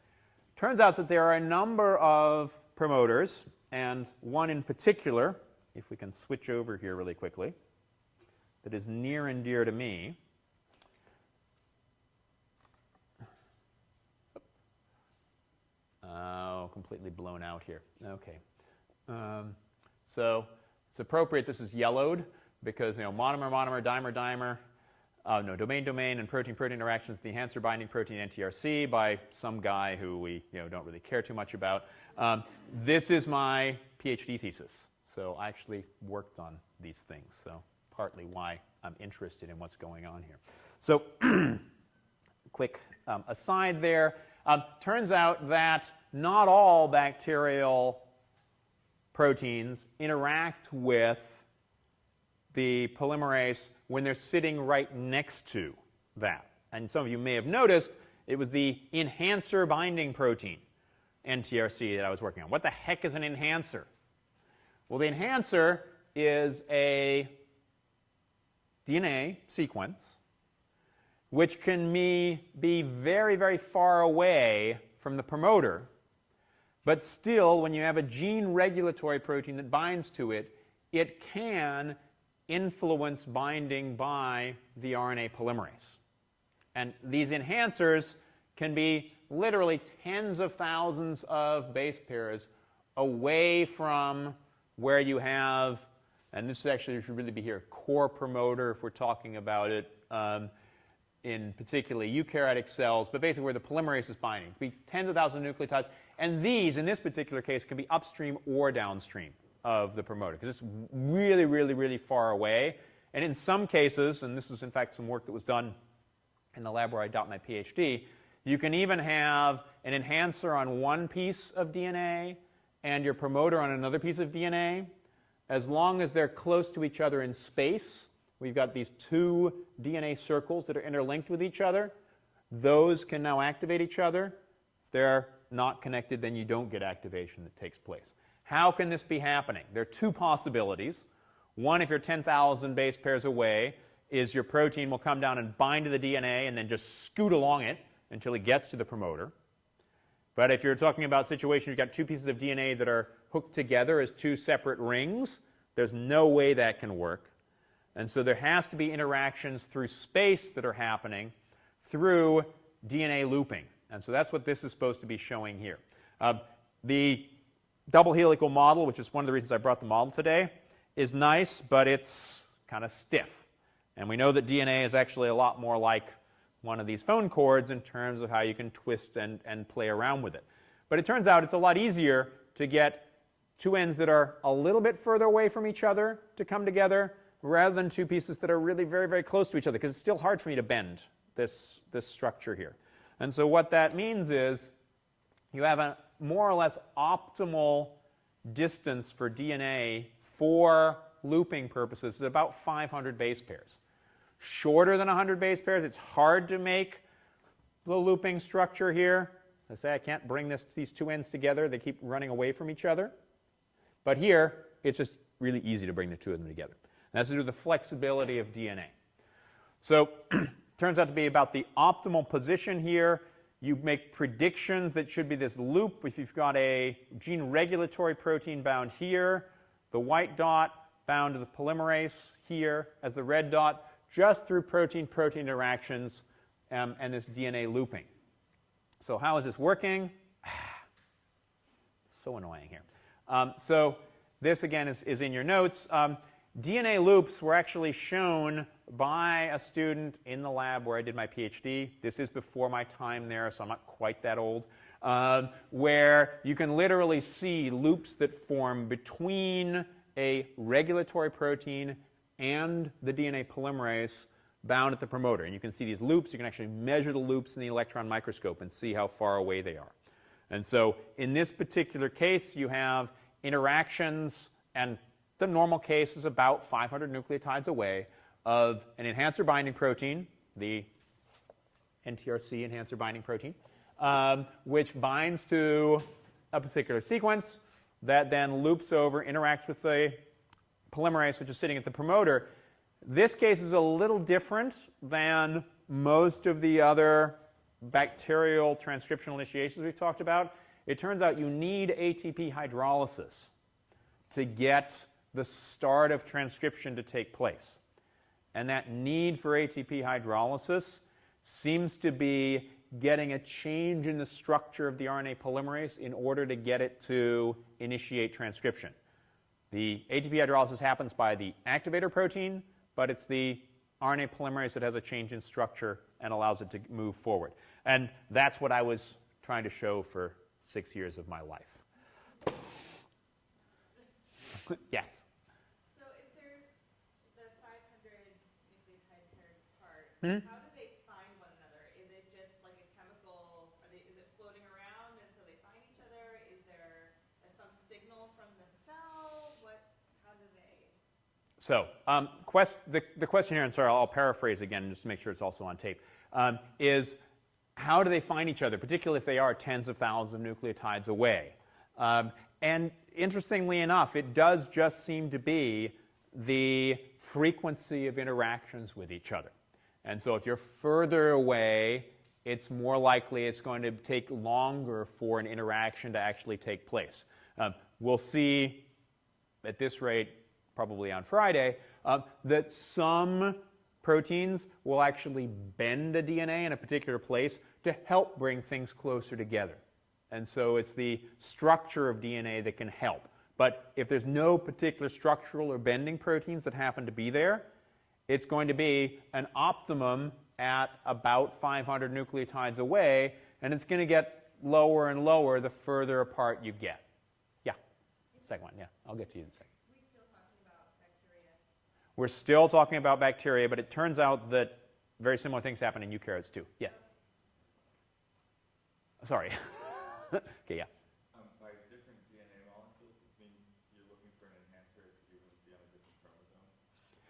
Speaker 1: Turns out that there are a number of promoters, and one in particular, if we can switch over here really quickly, that is near and dear to me. Oh, completely blown out here. Okay. So it's appropriate this is yellowed because, monomer, monomer, dimer, dimer, domain, domain, and protein, protein interactions, the enhancer binding protein NTRC by some guy who we don't really care too much about. This is my PhD thesis. So I actually worked on these things. So partly why I'm interested in what's going on here. So quick aside there. Turns out that not all bacterial proteins interact with the polymerase when they're sitting right next to that. And some of you may have noticed it was the enhancer binding protein, NTRC, that I was working on. What the heck is an enhancer? Well, the enhancer is a DNA sequence which can be very, very far away from the promoter, but still, when you have a gene regulatory protein that binds to it, it can influence binding by the RNA polymerase. And these enhancers can be literally tens of thousands of base pairs away from where you have, and this actually should really be here, core promoter if we're talking about it, in particularly eukaryotic cells, but basically where the polymerase is binding. It can be tens of thousands of nucleotides, and these, in this particular case, can be upstream or downstream of the promoter, because it's really, really, really far away. And in some cases, and this is in fact some work that was done in the lab where I got my PhD, you can even have an enhancer on one piece of DNA and your promoter on another piece of DNA. As long as they're close to each other in space, we've got these two DNA circles that are interlinked with each other. Those can now activate each other. If they're not connected, then you don't get activation that takes place. How can this be happening? There are two possibilities. One, if you're 10,000 base pairs away, is your protein will come down and bind to the DNA and then just scoot along it until it gets to the promoter. But if you're talking about a situation you've got two pieces of DNA that are hooked together as two separate rings, there's no way that can work. And so there has to be interactions through space that are happening through DNA looping. And so that's what this is supposed to be showing here. The double helical model, which is one of the reasons I brought the model today, is nice, but it's kind of stiff. And we know that DNA is actually a lot more like one of these phone cords in terms of how you can twist and play around with it. But it turns out it's a lot easier to get two ends that are a little bit further away from each other to come together rather than two pieces that are really very, very close to each other, because it's still hard for me to bend this structure here. And so what that means is you have a more or less optimal distance for DNA for looping purposes is about 500 base pairs. Shorter than 100 base pairs, it's hard to make the looping structure here. I say I can't bring these two ends together. They keep running away from each other. But here, it's just really easy to bring the two of them together. And that's to do with the flexibility of DNA. So turns out to be about the optimal position here. You make predictions that should be this loop. If you've got a gene regulatory protein bound here, the white dot bound to the polymerase here as the red dot, just through protein-protein interactions and this DNA looping. So how is this working? So annoying here. So this, again, is in your notes. DNA loops were actually shown by a student in the lab where I did my PhD. This is before my time there, so I'm not quite that old. Where you can literally see loops that form between a regulatory protein and the DNA polymerase bound at the promoter. And you can see these loops. You can actually measure the loops in the electron microscope and see how far away they are. And so in this particular case, you have interactions, and the normal case is about 500 nucleotides away, of an enhancer binding protein, the NTRC enhancer binding protein, which binds to a particular sequence that then loops over, interacts with the polymerase, which is sitting at the promoter. This case is a little different than most of the other bacterial transcriptional initiations we've talked about. It turns out you need ATP hydrolysis to get the start of transcription to take place. And that need for ATP hydrolysis seems to be getting a change in the structure of the RNA polymerase in order to get it to initiate transcription. The ATP hydrolysis happens by the activator protein, but it's the RNA polymerase that has a change in structure and allows it to move forward. And that's what I was trying to show for 6 years of my life. Yes?
Speaker 2: So if there's the 500 nucleotide pairs apart, how do they find one another? Is it just like a chemical, is it floating around and so they find each other? Is there some signal from the cell? How do they?
Speaker 1: So the question here, and sorry, I'll paraphrase again just to make sure it's also on tape, is how do they find each other, particularly if they are tens of thousands of nucleotides away? And interestingly enough, it does just seem to be the frequency of interactions with each other. And so if you're further away, it's more likely it's going to take longer for an interaction to actually take place. We'll see at this rate, probably on Friday, that some proteins will actually bend a DNA in a particular place to help bring things closer together. And so it's the structure of DNA that can help. But if there's no particular structural or bending proteins that happen to be there, it's going to be an optimum at about 500 nucleotides away, and it's going to get lower and lower the further apart you get. Yeah, second one, yeah, I'll get to you in a second. We're still talking about bacteria, but it turns out that very similar things happen in eukaryotes too. Yes? Sorry. Okay, yeah.
Speaker 3: By different DNA molecules, this means you're looking for an enhancer to be on a different chromosome? Or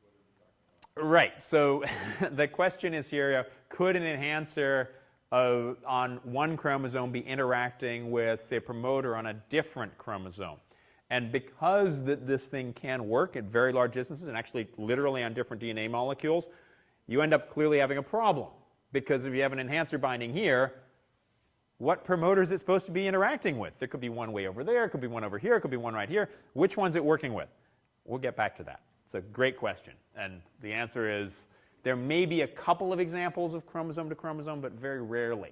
Speaker 3: what are we talking about?
Speaker 1: Right. So the question is here, could an enhancer on one chromosome be interacting with, say, a promoter on a different chromosome? And because this thing can work at very large distances and actually literally on different DNA molecules, you end up clearly having a problem. Because if you have an enhancer binding here, what promoter is it supposed to be interacting with? There could be one way over there, it could be one over here, it could be one right here. Which one's it working with? We'll get back to that. It's a great question. And the answer is there may be a couple of examples of chromosome to chromosome, but very rarely.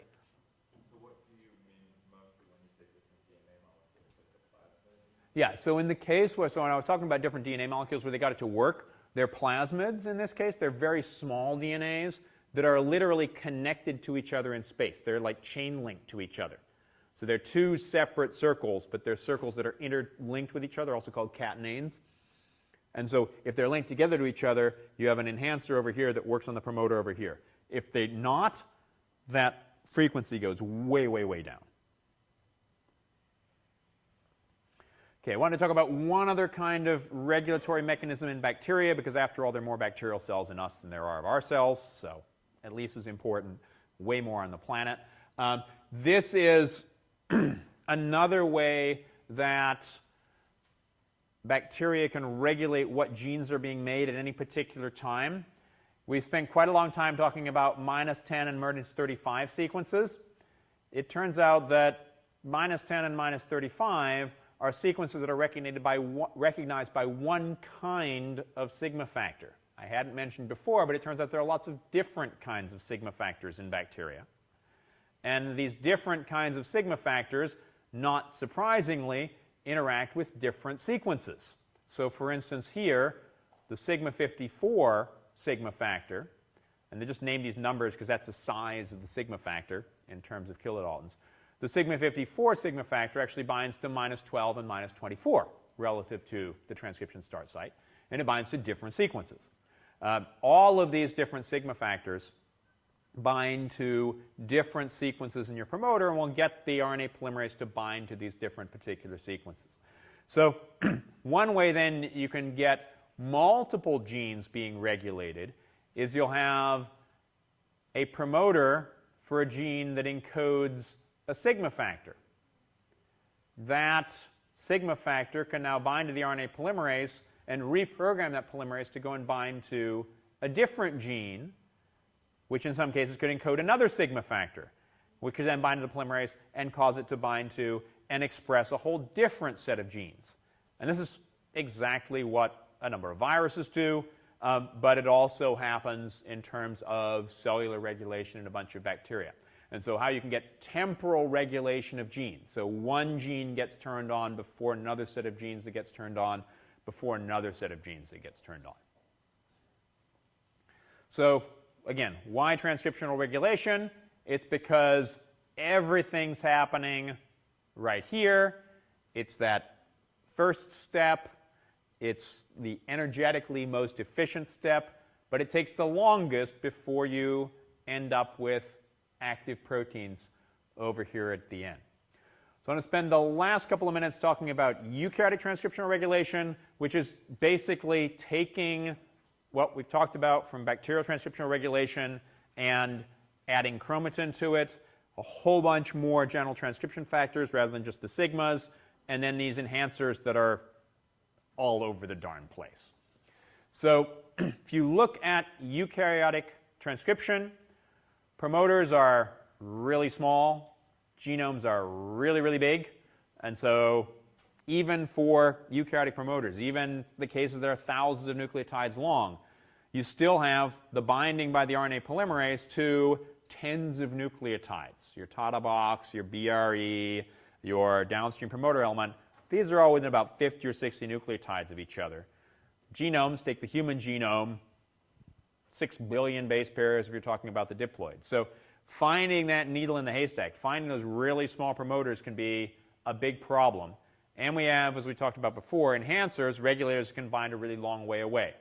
Speaker 3: So what do you mean mostly when you say different DNA molecules, like the plasmid?
Speaker 1: Yeah, so in the case where, so when I was talking about different DNA molecules where they got it to work, they're plasmids in this case. They're very small DNAs that are literally connected to each other in space. They're like chain linked to each other. So they're two separate circles, but they're circles that are interlinked with each other, also called catenanes. And so if they're linked together to each other, you have an enhancer over here that works on the promoter over here. If they're not, that frequency goes way, way, way down. Okay, I wanted to talk about one other kind of regulatory mechanism in bacteria, because after all, there are more bacterial cells in us than there are of our cells, so at least as important, way more on the planet. This is another way that bacteria can regulate what genes are being made at any particular time. We've spent quite a long time talking about -10 and -35 sequences. It turns out that -10 and -35 are sequences that are recognized by one kind of sigma factor. I hadn't mentioned before, but it turns out there are lots of different kinds of sigma factors in bacteria. And these different kinds of sigma factors, not surprisingly, interact with different sequences. So for instance here, the sigma 54 sigma factor, and they just name these numbers because that's the size of the sigma factor in terms of kilodaltons. The sigma 54 sigma factor actually binds to -12 and -24 relative to the transcription start site, and it binds to different sequences. All of these different sigma factors bind to different sequences in your promoter, and will get the RNA polymerase to bind to these different particular sequences. So one way then you can get multiple genes being regulated is you'll have a promoter for a gene that encodes a sigma factor. That sigma factor can now bind to the RNA polymerase and reprogram that polymerase to go and bind to a different gene, which in some cases could encode another sigma factor, which could then bind to the polymerase and cause it to bind to and express a whole different set of genes. And this is exactly what a number of viruses do, but it also happens in terms of cellular regulation in a bunch of bacteria. And so how you can get temporal regulation of genes. So one gene gets turned on before another set of genes that gets turned on, before another set of genes that gets turned on. So again, why transcriptional regulation? It's because everything's happening right here. It's that first step. It's the energetically most efficient step, but it takes the longest before you end up with active proteins over here at the end. So I'm going to spend the last couple of minutes talking about eukaryotic transcriptional regulation, which is basically taking what we've talked about from bacterial transcriptional regulation and adding chromatin to it, a whole bunch more general transcription factors rather than just the sigmas, and then these enhancers that are all over the darn place. So if you look at eukaryotic transcription, promoters are really small, genomes are really, really big, and so even for eukaryotic promoters, even the cases that are thousands of nucleotides long, you still have the binding by the RNA polymerase to tens of nucleotides. Your TATA box, your BRE, your downstream promoter element, these are all within about 50 or 60 nucleotides of each other. Genomes, take the human genome, 6 billion base pairs if you're talking about the diploid. So finding that needle in the haystack, finding those really small promoters can be a big problem. And we have, as we talked about before, enhancers, regulators can bind a really long way away.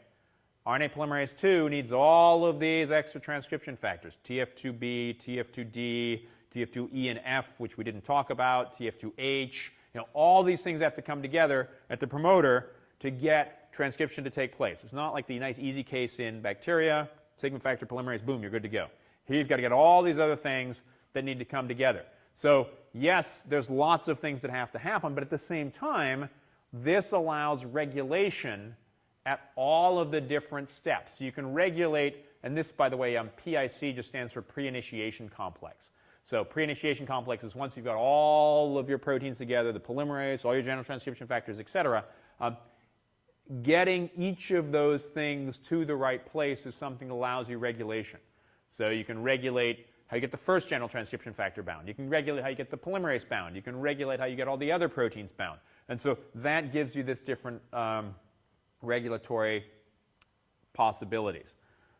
Speaker 1: RNA polymerase II needs all of these extra transcription factors, TF2B, TF2D, TF2E and F, which we didn't talk about, TF2H. All these things have to come together at the promoter to get transcription to take place. It's not like the nice easy case in bacteria, sigma factor polymerase, boom, you're good to go. Here you've got to get all these other things that need to come together. So yes, there's lots of things that have to happen, but at the same time, this allows regulation at all of the different steps. So you can regulate, and this, by the way, PIC just stands for pre-initiation complex. So pre-initiation complex is once you've got all of your proteins together, the polymerase, all your general transcription factors, et cetera, getting each of those things to the right place is something that allows you regulation. So you can regulate how you get the first general transcription factor bound. You can regulate how you get the polymerase bound. You can regulate how you get all the other proteins bound. And so that gives you this different regulatory possibilities.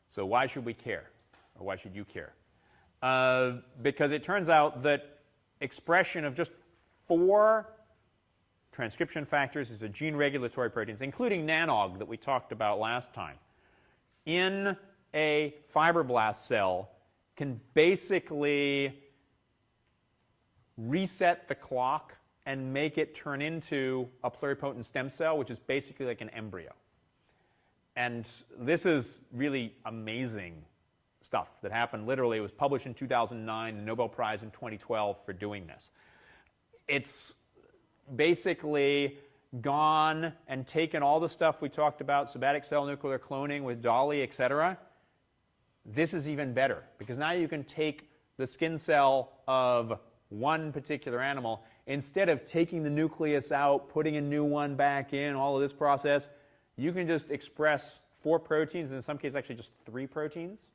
Speaker 1: So why should we care? Or why should you care? Because it turns out that expression of just 4 transcription factors is a gene regulatory proteins, including nanog that we talked about last time, in a fibroblast cell can basically reset the clock and make it turn into a pluripotent stem cell, which is basically like an embryo. And this is really amazing stuff that happened literally. It was published in 2009, the Nobel Prize in 2012 for doing this. It's basically gone and taken all the stuff we talked about, somatic cell nuclear cloning with Dolly, et cetera. This is even better, because now you can take the skin cell of one particular animal, instead of taking the nucleus out, putting a new one back in, all of this process, you can just express 4 proteins, in some cases actually just 3 proteins,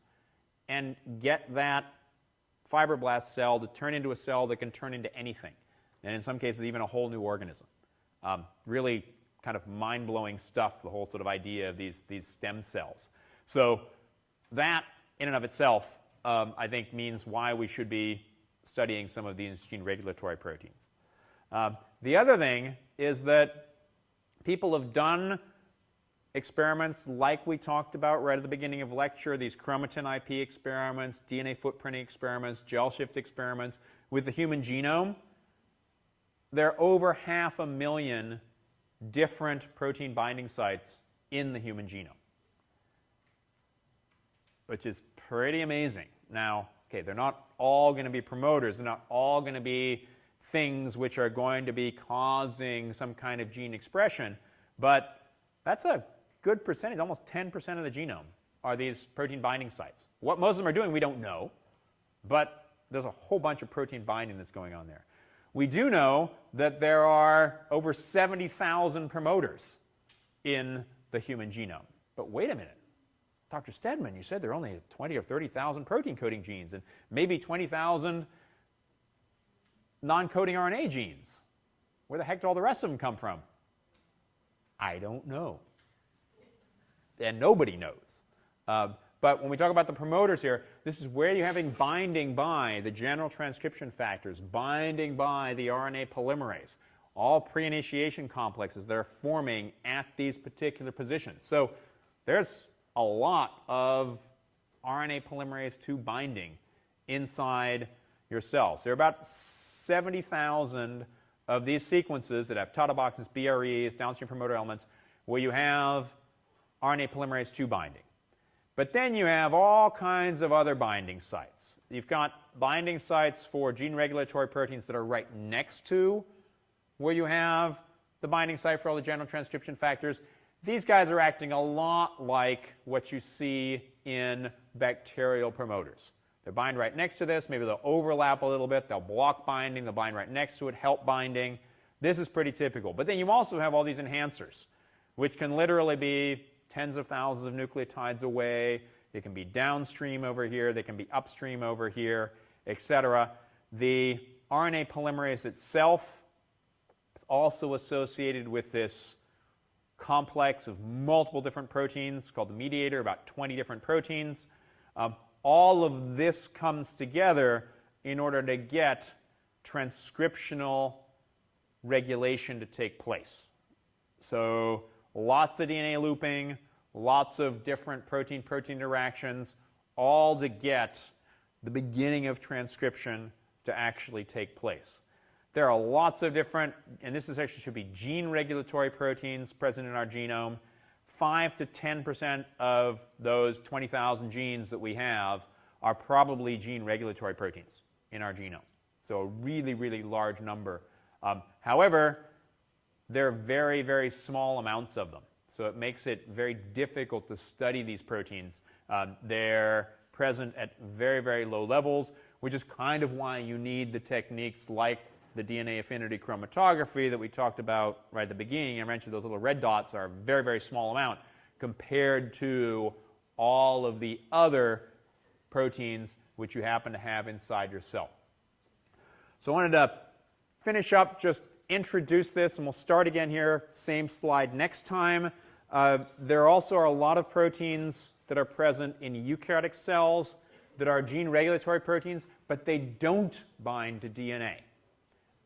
Speaker 1: and get that fibroblast cell to turn into a cell that can turn into anything, and in some cases even a whole new organism. Really kind of mind-blowing stuff, the whole sort of idea of these stem cells. So that, in and of itself, I think means why we should be studying some of these gene regulatory proteins. The other thing is that people have done experiments like we talked about right at the beginning of lecture, these chromatin IP experiments, DNA footprinting experiments, gel shift experiments with the human genome. There are over 500,000 different protein binding sites in the human genome, which is pretty amazing. Now, okay, they're not all going to be promoters. They're not all going to be things which are going to be causing some kind of gene expression, but that's a good percentage, almost 10% of the genome are these protein binding sites. What most of them are doing, we don't know, but there's a whole bunch of protein binding that's going on there. We do know that there are over 70,000 promoters in the human genome. But wait a minute. Dr. Stedman, you said there are only 20 or 30,000 protein coding genes and maybe 20,000 non-coding RNA genes. Where the heck do all the rest of them come from? I don't know. And nobody knows. But when we talk about the promoters here, this is where you're having binding by the general transcription factors, binding by the RNA polymerase, all pre-initiation complexes that are forming at these particular positions. So there's a lot of RNA polymerase II binding inside your cells. There are about 70,000 of these sequences that have tautoboxins, BREs, downstream promoter elements, where you have RNA polymerase II binding. But then you have all kinds of other binding sites. You've got binding sites for gene regulatory proteins that are right next to where you have the binding site for all the general transcription factors. These guys are acting a lot like what you see in bacterial promoters. They bind right next to this. Maybe they'll overlap a little bit. They'll block binding. They'll bind right next to it, help binding. This is pretty typical. But then you also have all these enhancers, which can literally be tens of thousands of nucleotides away. They can be downstream over here. They can be upstream over here, etc. The RNA polymerase itself is also associated with this complex of multiple different proteins called the mediator, about 20 different proteins. All of this comes together in order to get transcriptional regulation to take place. So lots of DNA looping, lots of different protein-protein interactions, all to get the beginning of transcription to actually take place. There are lots of different, and this is actually should be gene regulatory proteins present in our genome. 5 to 10% of those 20,000 genes that we have are probably gene regulatory proteins in our genome. So a really, really large number. However, there are very, very small amounts of them. So it makes it very difficult to study these proteins. They're present at very, very low levels, which is kind of why you need the techniques like the DNA affinity chromatography that we talked about right at the beginning. I mentioned those little red dots are a very, very small amount compared to all of the other proteins which you happen to have inside your cell. So I wanted to finish up, just introduce this, and we'll start again here, same slide next time. There also are a lot of proteins that are present in eukaryotic cells that are gene regulatory proteins, but they don't bind to DNA.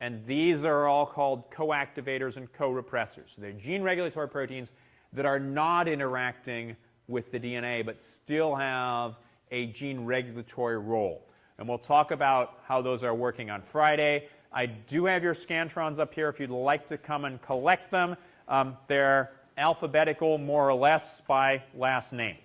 Speaker 1: And these are all called co-activators and co-repressors. So they're gene regulatory proteins that are not interacting with the DNA, but still have a gene regulatory role. And we'll talk about how those are working on Friday. I do have your scantrons up here if you'd like to come and collect them. They're alphabetical, more or less, by last name.